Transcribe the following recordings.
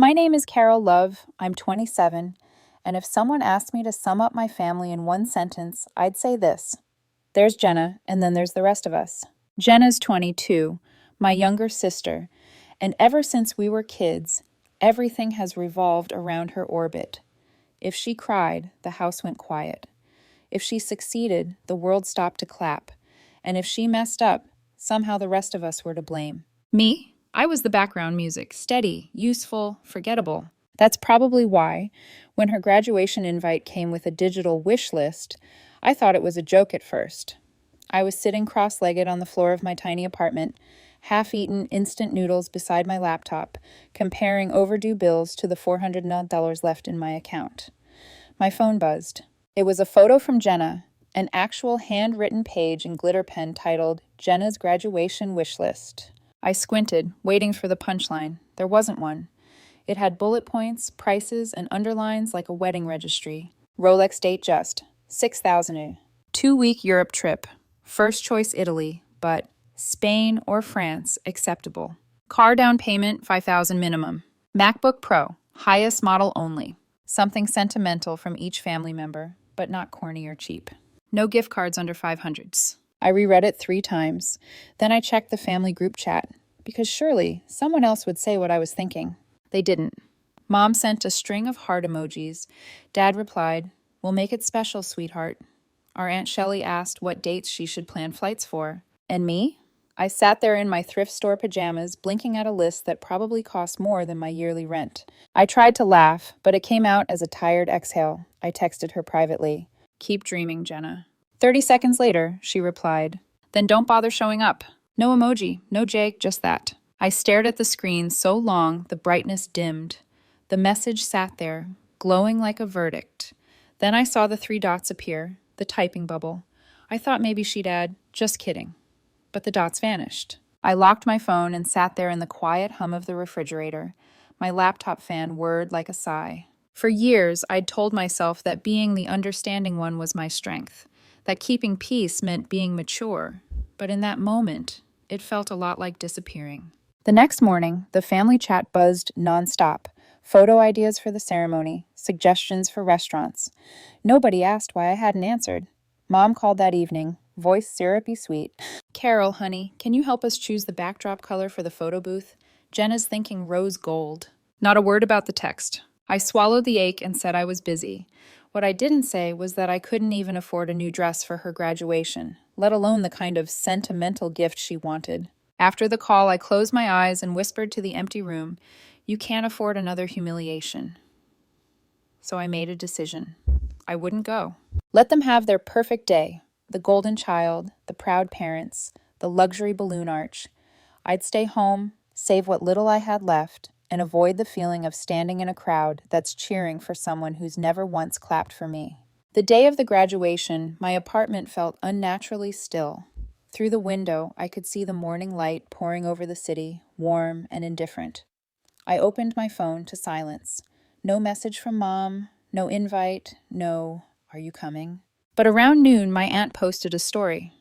My name is Carol Love. I'm 27, and if someone asked me to sum up my family in one sentence, I'd say this. There's Jenna, and then there's the rest of us. Jenna's 22, my younger sister, and ever since we were kids, everything has revolved around her orbit. If she cried, the house went quiet. If she succeeded, the world stopped to clap. And if she messed up, somehow the rest of us were to blame. Me? I was the background music, steady, useful, forgettable. That's probably why, when her graduation invite came with a digital wish list, I thought it was a joke at first. I was sitting cross-legged on the floor of my tiny apartment, half-eaten instant noodles beside my laptop, comparing overdue bills to the $400 left in my account. My phone buzzed. It was a photo from Jenna, an actual handwritten page in glitter pen titled Jenna's Graduation Wish List. I squinted, waiting for the punchline. There wasn't one. It had bullet points, prices, and underlines like a wedding registry. Rolex date just. 6,000. 2-week Europe trip. First choice Italy, but Spain or France acceptable. Car down payment 5,000 minimum. MacBook Pro, highest model only. Something sentimental from each family member, but not corny or cheap. No gift cards under 500s. I reread it 3 times. Then I checked the family group chat, because surely someone else would say what I was thinking. They didn't. Mom sent a string of heart emojis. Dad replied, "We'll make it special, sweetheart." Our Aunt Shelley asked what dates she should plan flights for. And me? I sat there in my thrift store pajamas, blinking at a list that probably cost more than my yearly rent. I tried to laugh, but it came out as a tired exhale. I texted her privately. "Keep dreaming, Jenna." 30 seconds later, she replied, "Then don't bother showing up." No emoji, no Jake, just that. I stared at the screen so long the brightness dimmed. The message sat there, glowing like a verdict. Then I saw the 3 dots appear, the typing bubble. I thought maybe she'd add, "Just kidding." But the dots vanished. I locked my phone and sat there in the quiet hum of the refrigerator. My laptop fan whirred like a sigh. For years, I'd told myself that being the understanding one was my strength, that keeping peace meant being mature. But in that moment, it felt a lot like disappearing. The next morning, the family chat buzzed nonstop. Photo ideas for the ceremony, suggestions for restaurants. Nobody asked why I hadn't answered. Mom called that evening, voice syrupy sweet. "Carol, honey, can you help us choose the backdrop color for the photo booth? Jenna's thinking rose gold." Not a word about the text. I swallowed the ache and said I was busy. What I didn't say was that I couldn't even afford a new dress for her graduation, let alone the kind of sentimental gift she wanted. After the call, I closed my eyes and whispered to the empty room, "You can't afford another humiliation." So I made a decision. I wouldn't go. Let them have their perfect day. The golden child, the proud parents, the luxury balloon arch. I'd stay home, save what little I had left, and avoid the feeling of standing in a crowd that's cheering for someone who's never once clapped for me. The day of the graduation, my apartment felt unnaturally still. Through the window, I could see the morning light pouring over the city, warm and indifferent. I opened my phone to silence. No message from Mom, no invite, no, "Are you coming?" But around noon, my aunt posted a story.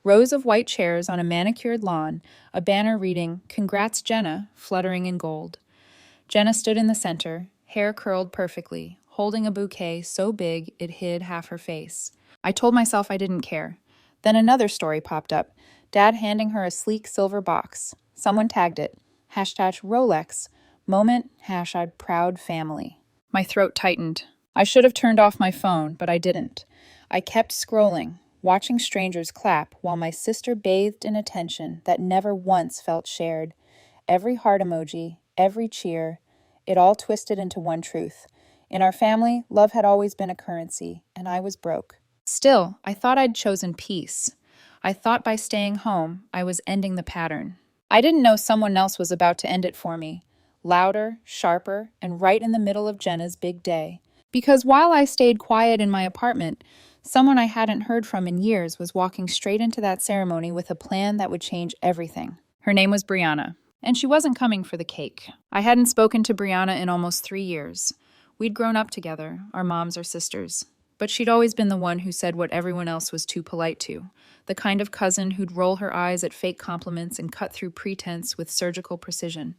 Rows of white chairs on a manicured lawn, a banner reading, "Congrats, Jenna," fluttering in gold. Jenna stood in the center, hair curled perfectly, holding a bouquet so big it hid half her face. I told myself I didn't care. Then another story popped up, Dad handing her a sleek silver box. Someone tagged it, #Rolex, moment, #proud family. My throat tightened. I should have turned off my phone, but I didn't. I kept scrolling, watching strangers clap while my sister bathed in attention that never once felt shared. Every heart emoji, every cheer, it all twisted into one truth. In our family, love had always been a currency, and I was broke. Still, I thought I'd chosen peace. I thought by staying home, I was ending the pattern. I didn't know someone else was about to end it for me. Louder, sharper, and right in the middle of Jenna's big day. Because while I stayed quiet in my apartment, someone I hadn't heard from in years was walking straight into that ceremony with a plan that would change everything. Her name was Brianna, and she wasn't coming for the cake. I hadn't spoken to Brianna in almost 3 years. We'd grown up together, our moms are sisters. But she'd always been the one who said what everyone else was too polite to. The kind of cousin who'd roll her eyes at fake compliments and cut through pretense with surgical precision.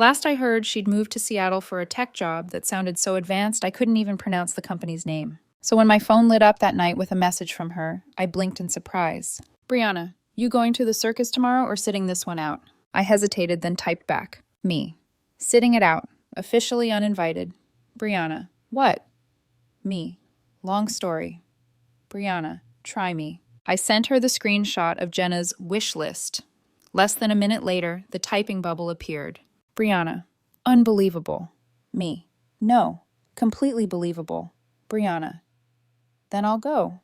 Last I heard, she'd moved to Seattle for a tech job that sounded so advanced I couldn't even pronounce the company's name. So when my phone lit up that night with a message from her, I blinked in surprise. Brianna, you going to the circus tomorrow or sitting this one out? I hesitated, then typed back. Me. Sitting it out. Officially uninvited. Brianna. What? Me. Long story. Brianna. Try me. I sent her the screenshot of Jenna's wish list. Less than a minute later, the typing bubble appeared. Brianna. Unbelievable. Me. No. Completely believable. Brianna. Then I'll go.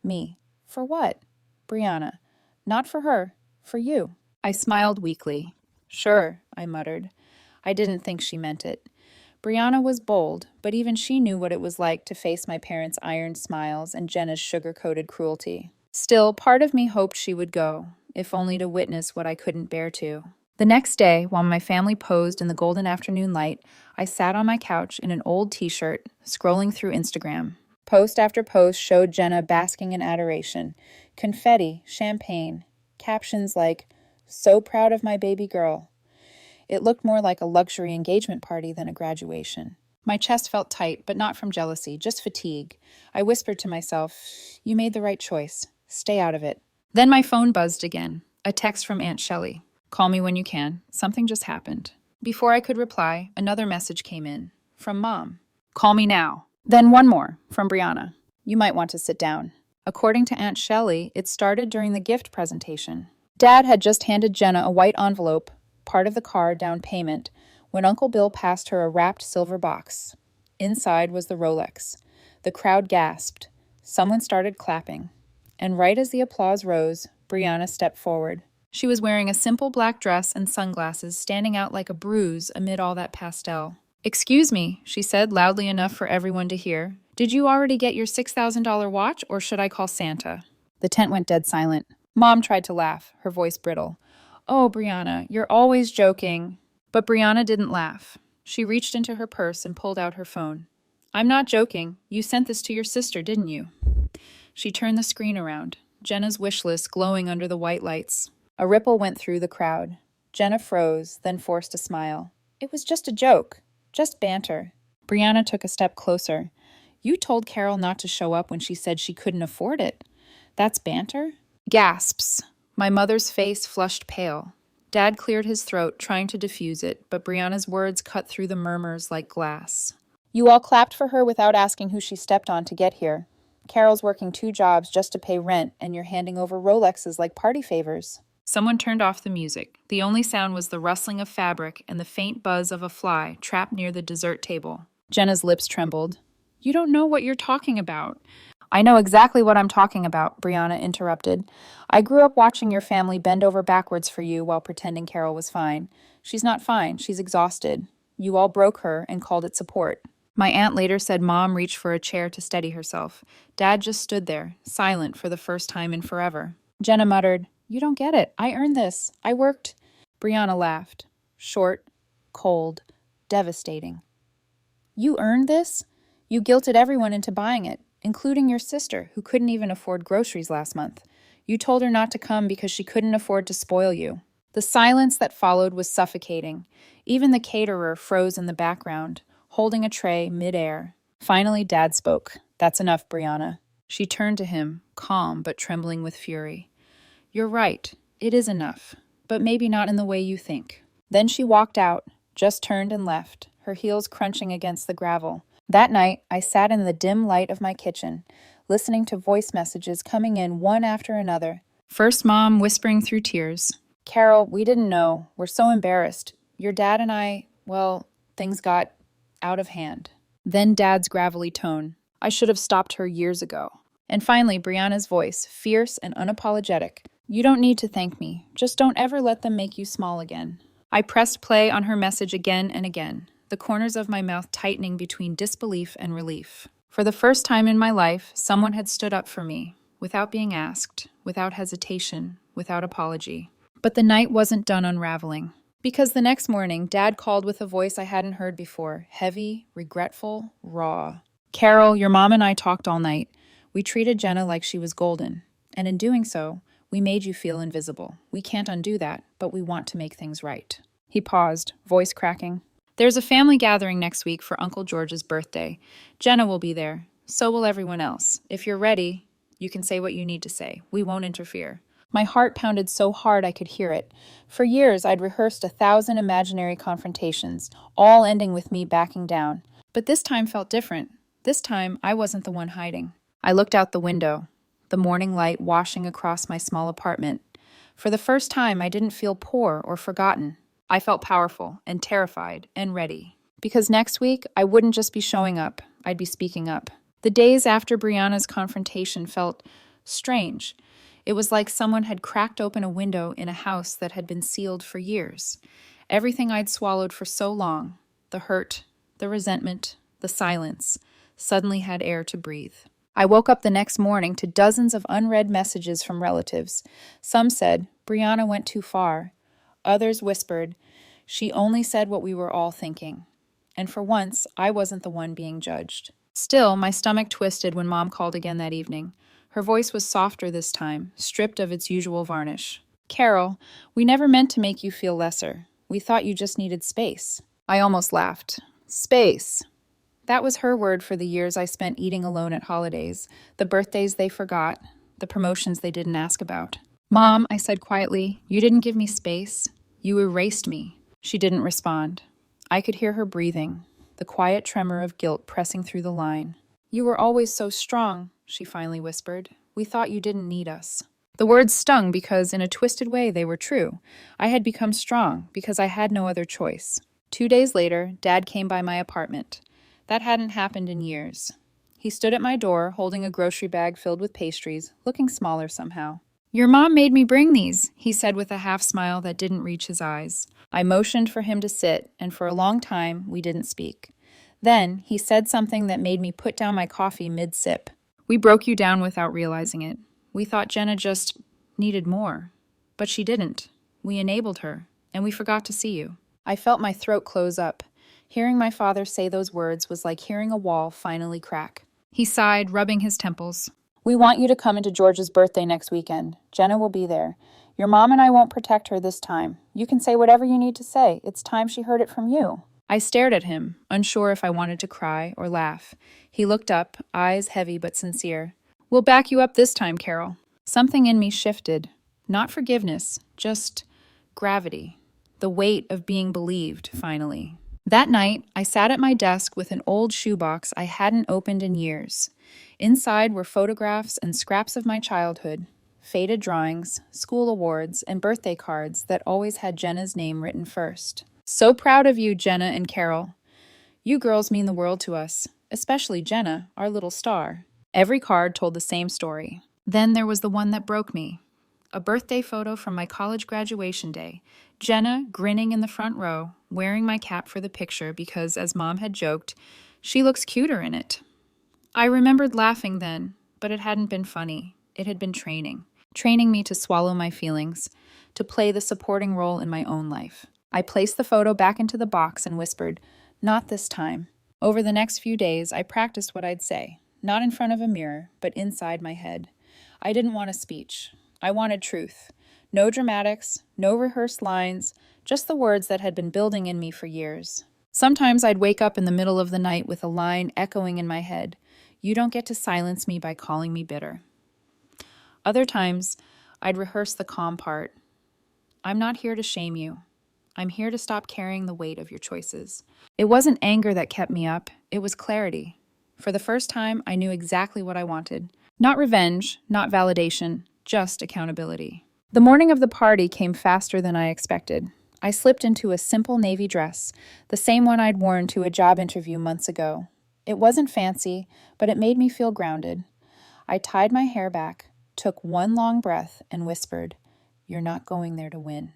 Me. For what? Brianna. Not for her. For you. I smiled weakly. Sure, I muttered. I didn't think she meant it. Brianna was bold, but even she knew what it was like to face my parents' iron smiles and Jenna's sugar-coated cruelty. Still, part of me hoped she would go, if only to witness what I couldn't bear to. The next day, while my family posed in the golden afternoon light, I sat on my couch in an old t-shirt, scrolling through Instagram. Post after post showed Jenna basking in adoration. Confetti, champagne, captions like, "So proud of my baby girl." It looked more like a luxury engagement party than a graduation. My chest felt tight, but not from jealousy, just fatigue. I whispered to myself, "You made the right choice. Stay out of it." Then my phone buzzed again. A text from Aunt Shelley. "Call me when you can. Something just happened." Before I could reply, another message came in. From Mom. "Call me now." Then one more, from Brianna. "You might want to sit down." According to Aunt Shelley, it started during the gift presentation. Dad had just handed Jenna a white envelope, part of the car down payment, when Uncle Bill passed her a wrapped silver box. Inside was the Rolex. The crowd gasped. Someone started clapping. And right as the applause rose, Brianna stepped forward. She was wearing a simple black dress and sunglasses, standing out like a bruise amid all that pastel. "Excuse me," she said loudly enough for everyone to hear. "Did you already get your $6,000 watch, or should I call Santa?" The tent went dead silent. Mom tried to laugh, her voice brittle. "Oh, Brianna, you're always joking." But Brianna didn't laugh. She reached into her purse and pulled out her phone. "I'm not joking. You sent this to your sister, didn't you?" She turned the screen around, Jenna's wish list glowing under the white lights. A ripple went through the crowd. Jenna froze, then forced a smile. "It was just a joke. Just banter." Brianna took a step closer. "You told Carol not to show up when she said she couldn't afford it. That's banter?" Gasps. My mother's face flushed pale. Dad cleared his throat, trying to diffuse it, but Brianna's words cut through the murmurs like glass. "You all clapped for her without asking who she stepped on to get here. Carol's working 2 jobs just to pay rent, and you're handing over Rolexes like party favors." Someone turned off the music. The only sound was the rustling of fabric and the faint buzz of a fly trapped near the dessert table. Jenna's lips trembled. "You don't know what you're talking about." "I know exactly what I'm talking about," Brianna interrupted. "I grew up watching your family bend over backwards for you while pretending Carol was fine. She's not fine, she's exhausted. You all broke her and called it support." My aunt later said Mom reached for a chair to steady herself. Dad just stood there, silent for the first time in forever. Jenna muttered, "You don't get it. I earned this. I worked." Brianna laughed. Short, cold, devastating. "You earned this? You guilted everyone into buying it, including your sister, who couldn't even afford groceries last month. You told her not to come because she couldn't afford to spoil you." The silence that followed was suffocating. Even the caterer froze in the background, holding a tray mid-air. Finally, Dad spoke. "That's enough, Brianna." She turned to him, calm but trembling with fury. "You're right. It is enough. But maybe not in the way you think." Then she walked out, just turned and left, her heels crunching against the gravel. That night, I sat in the dim light of my kitchen, listening to voice messages coming in one after another. First, Mom whispering through tears, "Carol, we didn't know. We're so embarrassed. Your dad and I, well, things got out of hand." Then Dad's gravelly tone, "I should have stopped her years ago." And finally, Brianna's voice, fierce and unapologetic, "You don't need to thank me. Just don't ever let them make you small again." I pressed play on her message again and again, the corners of my mouth tightening between disbelief and relief. For the first time in my life, someone had stood up for me, without being asked, without hesitation, without apology. But the night wasn't done unraveling. Because the next morning, Dad called with a voice I hadn't heard before, heavy, regretful, raw. "Carol, your mom and I talked all night. We treated Jenna like she was golden. And in doing so, we made you feel invisible. We can't undo that, but we want to make things right." He paused, voice cracking. There's a family gathering next week for Uncle George's birthday. Jenna will be there. So will everyone else. If you're ready, you can say what you need to say. We won't interfere. My heart pounded so hard I could hear it. For years, I'd rehearsed 1,000 imaginary confrontations, all ending with me backing down. But this time felt different. This time, I wasn't the one hiding. I looked out the window, the morning light washing across my small apartment. For the first time, I didn't feel poor or forgotten. I felt powerful and terrified and ready. Because next week, I wouldn't just be showing up, I'd be speaking up. The days after Brianna's confrontation felt strange. It was like someone had cracked open a window in a house that had been sealed for years. Everything I'd swallowed for so long, the hurt, the resentment, the silence, suddenly had air to breathe. I woke up the next morning to dozens of unread messages from relatives. Some said, Brianna went too far. Others whispered, she only said what we were all thinking. And for once, I wasn't the one being judged. Still, my stomach twisted when Mom called again that evening. Her voice was softer this time, stripped of its usual varnish. Carol, we never meant to make you feel lesser. We thought you just needed space. I almost laughed. Space. That was her word for the years I spent eating alone at holidays, the birthdays they forgot, the promotions they didn't ask about. Mom, I said quietly, you didn't give me space. You erased me. She didn't respond. I could hear her breathing, the quiet tremor of guilt pressing through the line. You were always so strong, she finally whispered. We thought you didn't need us. The words stung because, in a twisted way, they were true. I had become strong because I had no other choice. 2 days later, Dad came by my apartment. That hadn't happened in years. He stood at my door, holding a grocery bag filled with pastries, looking smaller somehow. Your mom made me bring these, he said with a half smile that didn't reach his eyes. I motioned for him to sit, and for a long time, we didn't speak. Then, he said something that made me put down my coffee mid-sip. We broke you down without realizing it. We thought Jenna just needed more. But she didn't. We enabled her, and we forgot to see you. I felt my throat close up. Hearing my father say those words was like hearing a wall finally crack. He sighed, rubbing his temples. We want you to come into George's birthday next weekend. Jenna will be there. Your mom and I won't protect her this time. You can say whatever you need to say. It's time she heard it from you. I stared at him, unsure if I wanted to cry or laugh. He looked up, eyes heavy but sincere. We'll back you up this time, Carol. Something in me shifted. Not forgiveness, just gravity. The weight of being believed, finally. That night, I sat at my desk with an old shoebox I hadn't opened in years. Inside were photographs and scraps of my childhood, faded drawings, school awards, and birthday cards that always had Jenna's name written first. So proud of you, Jenna and Carol. You girls mean the world to us, especially Jenna, our little star. Every card told the same story. Then there was the one that broke me. A birthday photo from my college graduation day. Jenna grinning in the front row, wearing my cap for the picture because, as Mom had joked, she looks cuter in it. I remembered laughing then, but it hadn't been funny. It had been training me to swallow my feelings, to play the supporting role in my own life. I placed the photo back into the box and whispered, "Not this time." Over the next few days, I practiced what I'd say, not in front of a mirror, but inside my head. I didn't want a speech. I wanted truth. No dramatics, no rehearsed lines, just the words that had been building in me for years. Sometimes I'd wake up in the middle of the night with a line echoing in my head. You don't get to silence me by calling me bitter. Other times, I'd rehearse the calm part. I'm not here to shame you. I'm here to stop carrying the weight of your choices. It wasn't anger that kept me up. It was clarity. For the first time, I knew exactly what I wanted. Not revenge, not validation, just accountability. The morning of the party came faster than I expected. I slipped into a simple navy dress, the same one I'd worn to a job interview months ago. It wasn't fancy, but it made me feel grounded. I tied my hair back, took one long breath, and whispered, "You're not going there to win.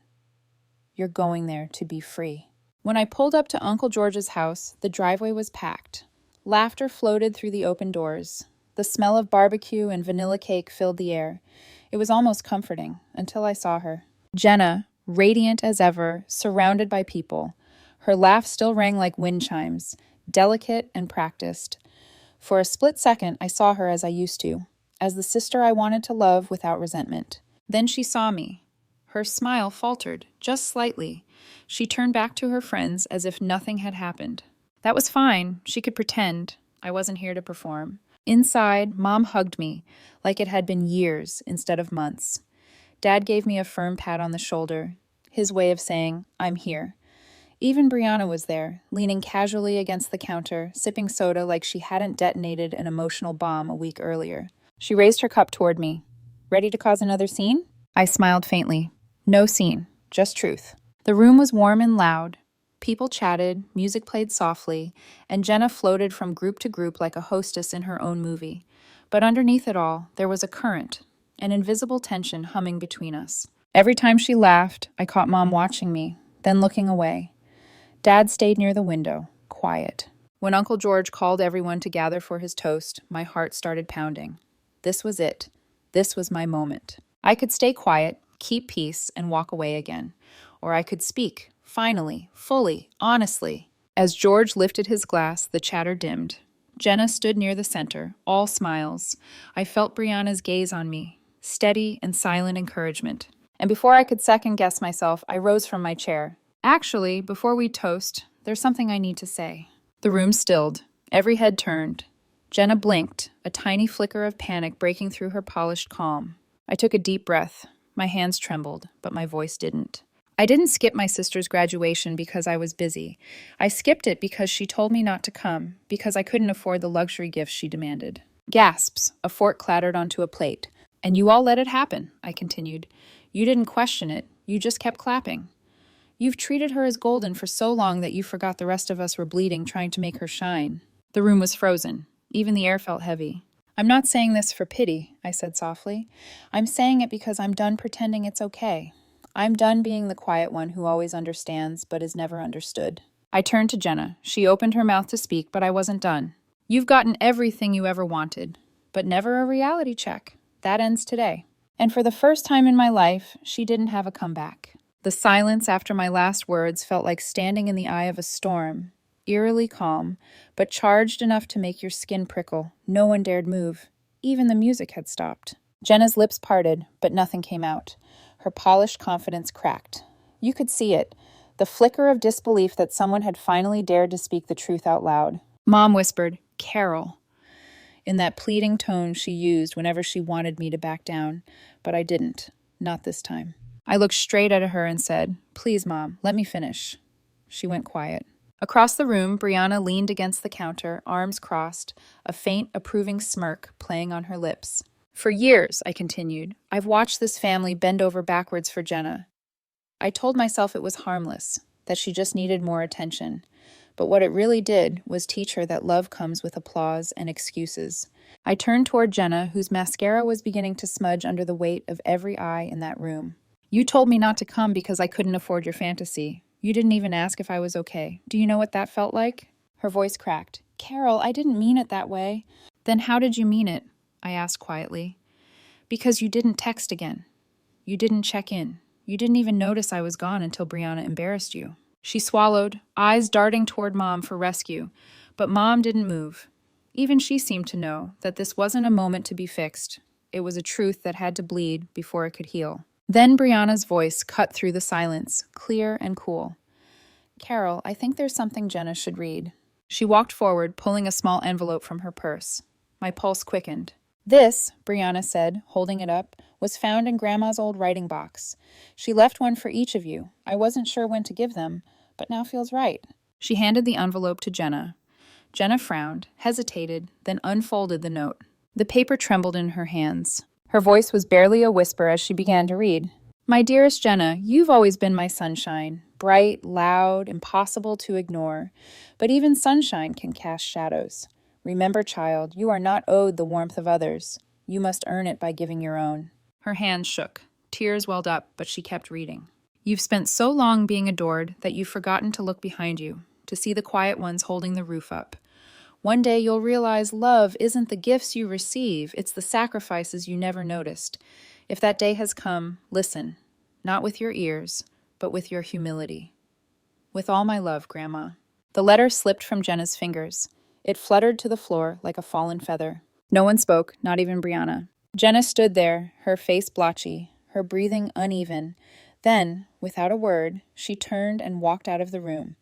You're going there to be free." When I pulled up to Uncle George's house, the driveway was packed. Laughter floated through the open doors. The smell of barbecue and vanilla cake filled the air. It was almost comforting, until I saw her. Jenna, radiant as ever, surrounded by people. Her laugh still rang like wind chimes, delicate and practiced. For a split second, I saw her as I used to, as the sister I wanted to love without resentment. Then she saw me. Her smile faltered, just slightly. She turned back to her friends as if nothing had happened. That was fine. She could pretend. I wasn't here to perform. Inside, Mom hugged me, like it had been years instead of months. Dad gave me a firm pat on the shoulder, his way of saying, I'm here. Even Brianna was there, leaning casually against the counter, sipping soda like she hadn't detonated an emotional bomb a week earlier. She raised her cup toward me. Ready to cause another scene? I smiled faintly. No scene, just truth. The room was warm and loud. People chatted, music played softly, and Jenna floated from group to group like a hostess in her own movie. But underneath it all, there was a current, an invisible tension humming between us. Every time she laughed, I caught Mom watching me, then looking away. Dad stayed near the window, quiet. When Uncle George called everyone to gather for his toast, my heart started pounding. This was it. This was my moment. I could stay quiet, keep peace, and walk away again. Or I could speak, finally, fully, honestly. As George lifted his glass, the chatter dimmed. Jenna stood near the center, all smiles. I felt Brianna's gaze on me, steady and silent encouragement. And before I could second-guess myself, I rose from my chair. Actually, before we toast, there's something I need to say. The room stilled. Every head turned. Jenna blinked, a tiny flicker of panic breaking through her polished calm. I took a deep breath. My hands trembled, but my voice didn't. I didn't skip my sister's graduation because I was busy. I skipped it because she told me not to come, because I couldn't afford the luxury gifts she demanded. Gasps. A fork clattered onto a plate. And you all let it happen, I continued. You didn't question it. You just kept clapping. You've treated her as golden for so long that you forgot the rest of us were bleeding trying to make her shine. The room was frozen. Even the air felt heavy. I'm not saying this for pity, I said softly. I'm saying it because I'm done pretending it's okay. I'm done being the quiet one who always understands but is never understood. I turned to Jenna. She opened her mouth to speak, but I wasn't done. You've gotten everything you ever wanted, but never a reality check. That ends today. And for the first time in my life, she didn't have a comeback. The silence after my last words felt like standing in the eye of a storm, eerily calm, but charged enough to make your skin prickle. No one dared move. Even the music had stopped. Jenna's lips parted, but nothing came out. Her polished confidence cracked. You could see it, the flicker of disbelief that someone had finally dared to speak the truth out loud. Mom whispered, "Carol," in that pleading tone she used whenever she wanted me to back down, but I didn't. Not this time. I looked straight at her and said, "Please, Mom, let me finish." She went quiet. Across the room, Brianna leaned against the counter, arms crossed, a faint, approving smirk playing on her lips. For years, I continued, I've watched this family bend over backwards for Jenna. I told myself it was harmless, that she just needed more attention. But what it really did was teach her that love comes with applause and excuses. I turned toward Jenna, whose mascara was beginning to smudge under the weight of every eye in that room. You told me not to come because I couldn't afford your fantasy. You didn't even ask if I was okay. Do you know what that felt like? Her voice cracked. Carol, I didn't mean it that way. Then how did you mean it? I asked quietly. Because you didn't text again. You didn't check in. You didn't even notice I was gone until Brianna embarrassed you. She swallowed, eyes darting toward Mom for rescue, but Mom didn't move. Even she seemed to know that this wasn't a moment to be fixed. It was a truth that had to bleed before it could heal. Then Brianna's voice cut through the silence, clear and cool. Carol, I think there's something Jenna should read. She walked forward, pulling a small envelope from her purse. My pulse quickened. This, Brianna said, holding it up, was found in Grandma's old writing box. She left one for each of you. I wasn't sure when to give them, but now feels right. She handed the envelope to Jenna. Jenna frowned, hesitated, then unfolded the note. The paper trembled in her hands. Her voice was barely a whisper as she began to read. My dearest Jenna, you've always been my sunshine. Bright, loud, impossible to ignore. But even sunshine can cast shadows. Remember, child, you are not owed the warmth of others. You must earn it by giving your own. Her hands shook. Tears welled up, but she kept reading. You've spent so long being adored that you've forgotten to look behind you, to see the quiet ones holding the roof up. One day you'll realize love isn't the gifts you receive, it's the sacrifices you never noticed. If that day has come, listen, not with your ears, but with your humility. With all my love, Grandma. The letter slipped from Jenna's fingers. It fluttered to the floor like a fallen feather. No one spoke, not even Brianna. Jenna stood there, her face blotchy, her breathing uneven. Then, without a word, she turned and walked out of the room.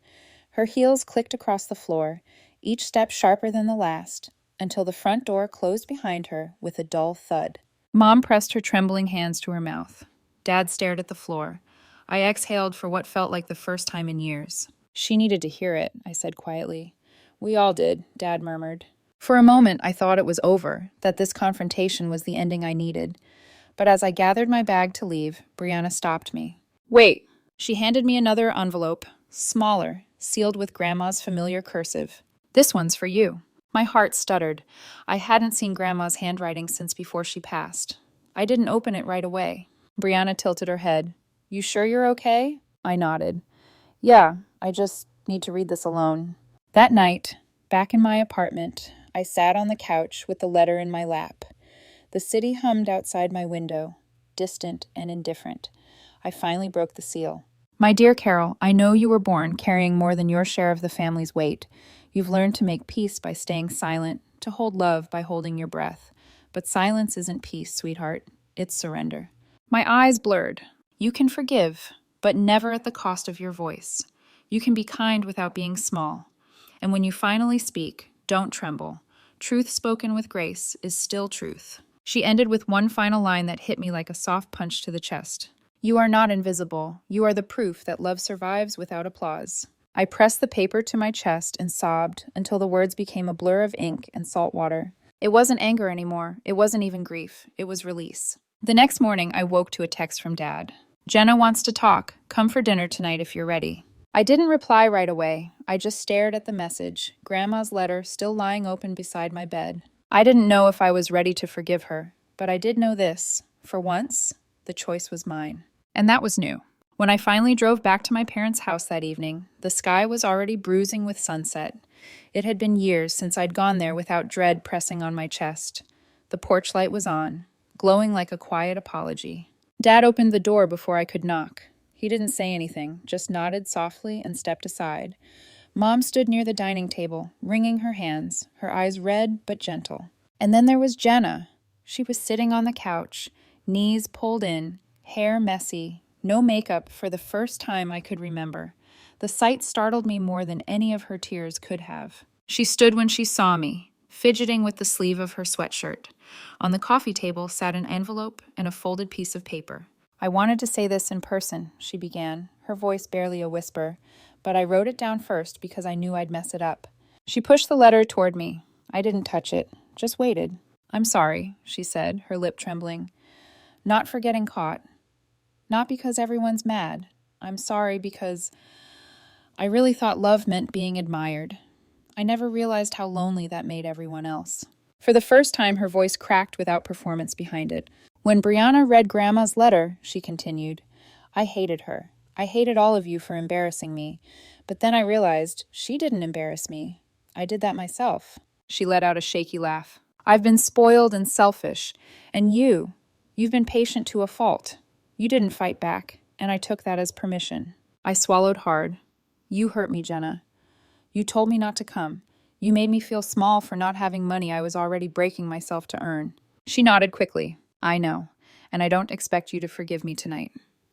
Her heels clicked across the floor, each step sharper than the last, until the front door closed behind her with a dull thud. Mom pressed her trembling hands to her mouth. Dad stared at the floor. I exhaled for what felt like the first time in years. She needed to hear it, I said quietly. We all did, Dad murmured. For a moment, I thought it was over, that this confrontation was the ending I needed. But as I gathered my bag to leave, Brianna stopped me. Wait! She handed me another envelope, smaller, sealed with Grandma's familiar cursive. This one's for you. My heart stuttered. I hadn't seen Grandma's handwriting since before she passed. I didn't open it right away. Brianna tilted her head. You sure you're okay? I nodded. Yeah, I just need to read this alone. That night, back in my apartment, I sat on the couch with the letter in my lap. The city hummed outside my window, distant and indifferent. I finally broke the seal. My dear Carol, I know you were born carrying more than your share of the family's weight. You've learned to make peace by staying silent, to hold love by holding your breath. But silence isn't peace, sweetheart. It's surrender. My eyes blurred. You can forgive, but never at the cost of your voice. You can be kind without being small. And when you finally speak, don't tremble. Truth spoken with grace is still truth. She ended with one final line that hit me like a soft punch to the chest. You are not invisible. You are the proof that love survives without applause. I pressed the paper to my chest and sobbed until the words became a blur of ink and salt water. It wasn't anger anymore. It wasn't even grief. It was release. The next morning, I woke to a text from Dad. Jenna wants to talk. Come for dinner tonight if you're ready. I didn't reply right away. I just stared at the message, Grandma's letter still lying open beside my bed. I didn't know if I was ready to forgive her, but I did know this. For once, the choice was mine. And that was new. When I finally drove back to my parents' house that evening, the sky was already bruising with sunset. It had been years since I'd gone there without dread pressing on my chest. The porch light was on, glowing like a quiet apology. Dad opened the door before I could knock. He didn't say anything, just nodded softly and stepped aside. Mom stood near the dining table, wringing her hands, her eyes red but gentle. And then there was Jenna. She was sitting on the couch, knees pulled in, hair messy, no makeup for the first time I could remember. The sight startled me more than any of her tears could have. She stood when she saw me, fidgeting with the sleeve of her sweatshirt. On the coffee table sat an envelope and a folded piece of paper. I wanted to say this in person, she began, her voice barely a whisper, but I wrote it down first because I knew I'd mess it up. She pushed the letter toward me. I didn't touch it, just waited. I'm sorry, she said, her lip trembling. Not for getting caught. Not because everyone's mad. I'm sorry because I really thought love meant being admired. I never realized how lonely that made everyone else. For the first time, her voice cracked without performance behind it. When Brianna read Grandma's letter, she continued, I hated her. I hated all of you for embarrassing me. But then I realized she didn't embarrass me. I did that myself. She let out a shaky laugh. I've been spoiled and selfish. And you've been patient to a fault. You didn't fight back, and I took that as permission. I swallowed hard. You hurt me, Jenna. You told me not to come. You made me feel small for not having money I was already breaking myself to earn. She nodded quickly. I know, and I don't expect you to forgive me tonight.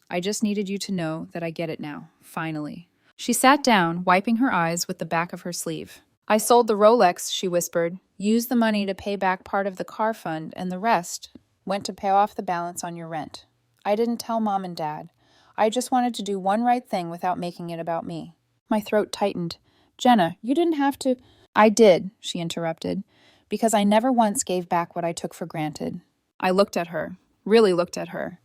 I just needed you to know that I get it now, finally. She sat down, wiping her eyes with the back of her sleeve. I sold the Rolex, she whispered, used the money to pay back part of the car fund, and the rest went to pay off the balance on your rent. I didn't tell Mom and Dad. I just wanted to do one right thing without making it about me. My throat tightened. Jenna, you didn't have to. I did, she interrupted, because I never once gave back what I took for granted. I looked at her, really looked at her.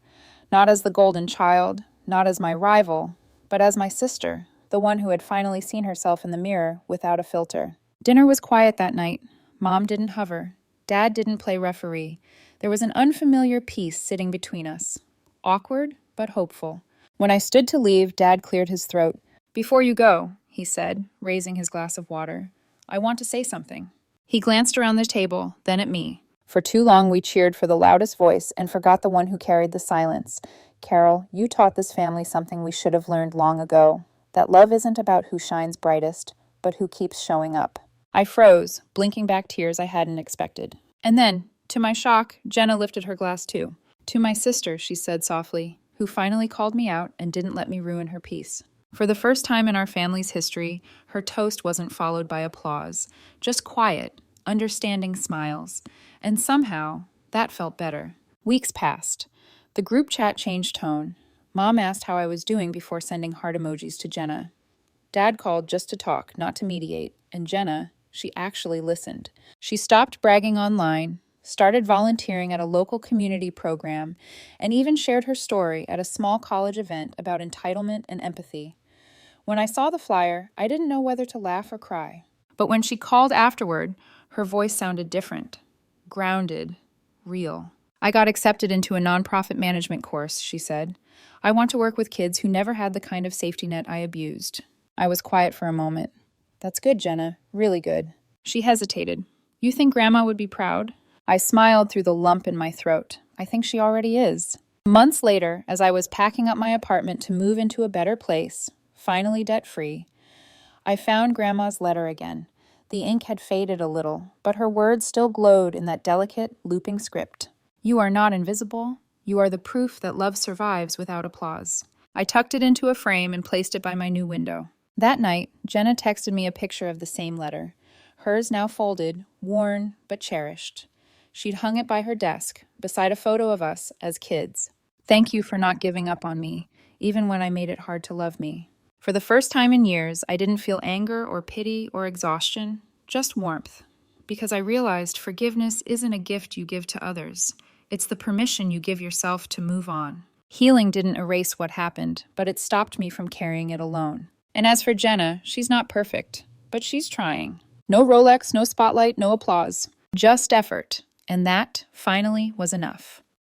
Not as the golden child, not as my rival, but as my sister, the one who had finally seen herself in the mirror without a filter. Dinner was quiet that night. Mom didn't hover. Dad didn't play referee. There was an unfamiliar peace sitting between us. Awkward, but hopeful. When I stood to leave, Dad cleared his throat. Before you go, he said, raising his glass of water, I want to say something. He glanced around the table, then at me. For too long we cheered for the loudest voice and forgot the one who carried the silence. Carol, you taught this family something we should have learned long ago. That love isn't about who shines brightest, but who keeps showing up. I froze, blinking back tears I hadn't expected. And then, to my shock, Jenna lifted her glass too. To my sister, she said softly, who finally called me out and didn't let me ruin her peace. For the first time in our family's history, her toast wasn't followed by applause, just quiet, understanding smiles. And somehow, that felt better. Weeks passed. The group chat changed tone. Mom asked how I was doing before sending heart emojis to Jenna. Dad called just to talk, not to mediate, and Jenna, she actually listened. She stopped bragging online, started volunteering at a local community program, and even shared her story at a small college event about entitlement and empathy. When I saw the flyer, I didn't know whether to laugh or cry. But when she called afterward, her voice sounded different. Grounded. Real. I got accepted into a nonprofit management course, she said. I want to work with kids who never had the kind of safety net I abused. I was quiet for a moment. That's good, Jenna. Really good. She hesitated. You think Grandma would be proud? I smiled through the lump in my throat. I think she already is. Months later, as I was packing up my apartment to move into a better place, finally debt-free, I found Grandma's letter again. The ink had faded a little, but her words still glowed in that delicate, looping script. You are not invisible. You are the proof that love survives without applause. I tucked it into a frame and placed it by my new window. That night, Jenna texted me a picture of the same letter. Hers now folded, worn, but cherished. She'd hung it by her desk, beside a photo of us as kids. Thank you for not giving up on me, even when I made it hard to love me. For the first time in years, I didn't feel anger or pity or exhaustion, just warmth. Because I realized forgiveness isn't a gift you give to others. It's the permission you give yourself to move on. Healing didn't erase what happened, but it stopped me from carrying it alone. And as for Jenna, she's not perfect, but she's trying. No Rolex, no spotlight, no applause. Just effort. And that, finally, was enough.